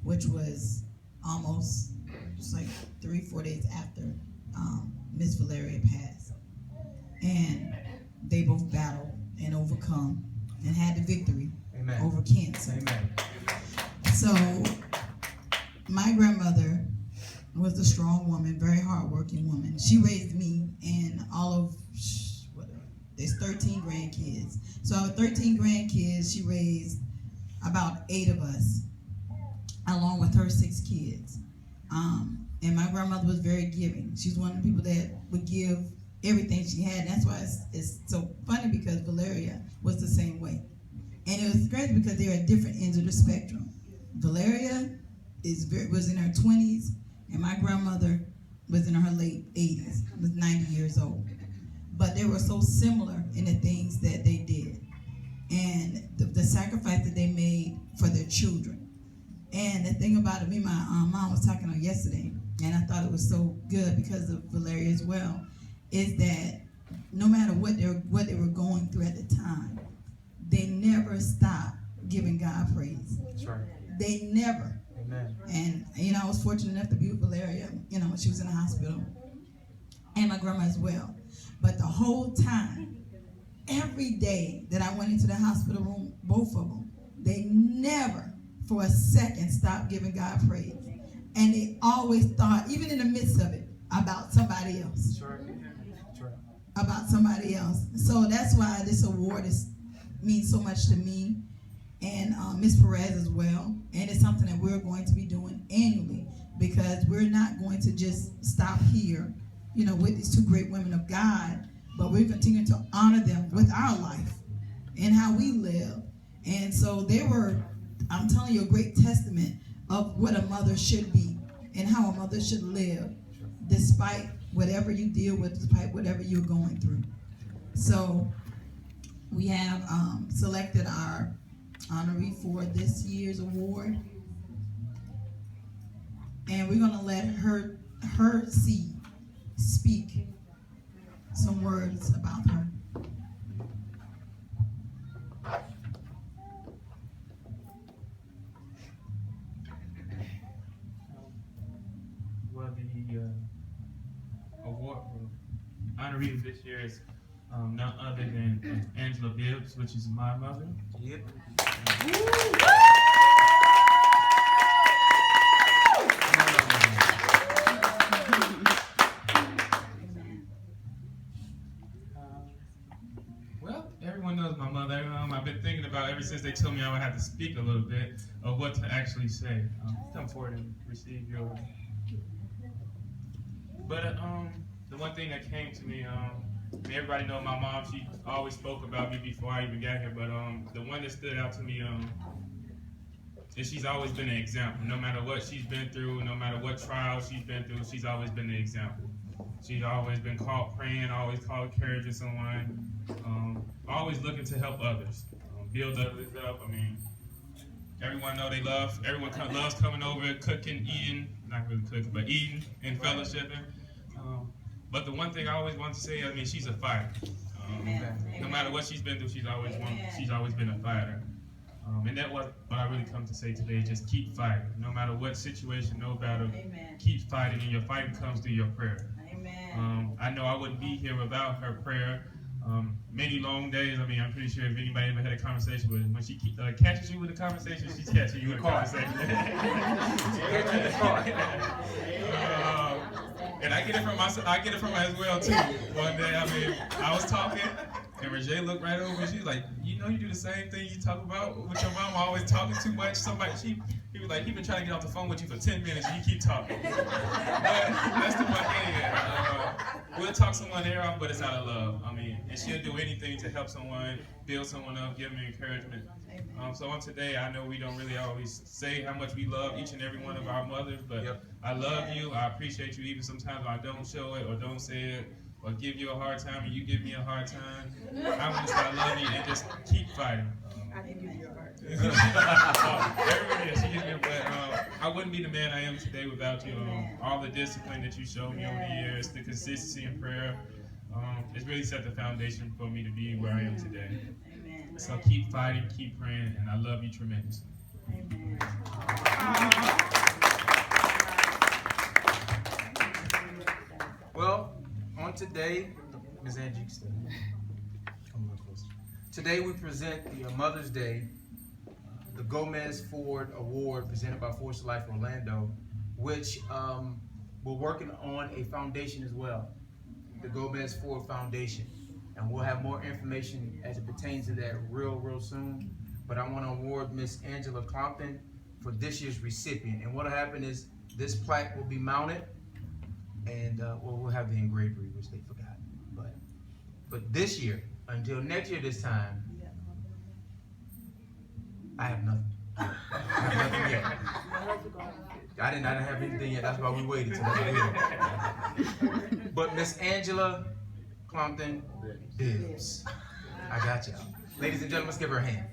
which was almost just like 3-4 days after Miss Valeria passed. And they both battled and overcome and had the victory Amen. over cancer. Amen. So my grandmother was a strong woman, very hardworking woman. She raised me and all of, there's 13 grandkids. So out of 13 grandkids, she raised about 8 of us, along with her 6 kids. And my grandmother was very giving. She's one of the people that would give everything she had. And that's why it's so funny, because Valeria was the same way. And it was great because they're at different ends of the spectrum. Valeria was in her 20s, and my grandmother was in her late 80s, was 90 years old. But they were so similar in the things that they did, and the sacrifice that they made for their children. And the thing about it, me and my mom was talking on yesterday, and I thought it was so good because of Valeria as well, is that no matter what they were going through at the time, they never stopped giving God praise. That's right. They never. Amen. And, I was fortunate enough to be with Valeria, when she was in the hospital, and my grandma as well. But the whole time, every day that I went into the hospital room, both of them, they never for a second stopped giving God praise. And they always thought, even in the midst of it, about somebody else. That's right. That's right. About somebody else. So that's why this award means so much to me and Miss Perez as well. And it's something that we're going to be doing annually, because we're not going to just stop here, with these 2 great women of God, but we're continuing to honor them with our life and how we live. And so they were, I'm telling you, a great testament of what a mother should be and how a mother should live, despite whatever you deal with, despite whatever you're going through. So we have selected our honoree for this year's award, and we're going to let her speak some words about her. Well, the award for honoree of this year is none other than Angela Bibbs, which is my mother. Yep. Well, everyone knows my mother. I've been thinking about ever since they told me I would have to speak a little bit of what to actually say. Come forward and receive your. But the one thing that came to me, everybody know my mom. She always spoke about me before I even got here. But the one that stood out to me is she's always been an example. No matter what she's been through, no matter what trials she's been through, she's always been an example. She's always been called praying, always called encouraging someone, always looking to help others, build others up. Everyone know everyone loves coming over, cooking, eating, not really cooking, but eating and fellowshipping. But the one thing I always want to say, she's a fighter. No matter what she's been through, she's always been a fighter. And that's what I really come to say today, just keep fighting. No matter what situation, no battle, keep fighting, and your fighting comes through your prayer. I know I wouldn't be here without her prayer. Many long days. I'm pretty sure if anybody ever had a conversation with her, when she catches you with a conversation, she's catching you with a conversation. And I get it from her as well too. One day, I was talking, and Roger looked right over, and she was like, "You do the same thing you talk about with your mom, always talking too much." He was like, "He been trying to get off the phone with you for 10 minutes, and you keep talking." But that's the one thing. We'll talk someone ear off, but it's out of love. And she'll do anything to help someone, build someone up, give them encouragement. So on today, I know we don't really always say how much we love each and every one of our mothers, but I love you. I appreciate you, even sometimes I don't show it or don't say it or give you a hard time and you give me a hard time. I want to say I love you and just keep fighting. I didn't give you a hard time. I wouldn't be the man I am today without you. All the discipline that you showed me over the years, the consistency in prayer, it's really set the foundation for me to be where I am today. So keep fighting, keep praying, and I love you tremendously. Amen. today, Ms. Angie, come a little closer. Today we present the Mother's Day, the Gomez Ford Award presented by Force Life Orlando, which we're working on a foundation as well, the Gomez Ford Foundation. And we'll have more information as it pertains to that real soon. But I want to award Miss Angela Compton for this year's recipient. And what'll happen is this plaque will be mounted, and we'll have the engravery, which they forgot. But this year, until next year this time, I have nothing. I have nothing yet. I didn't have anything yet. That's why we waited till next year. But Miss Angela Compton Bibbs, I got y'all. Ladies and gentlemen, let's give her a hand.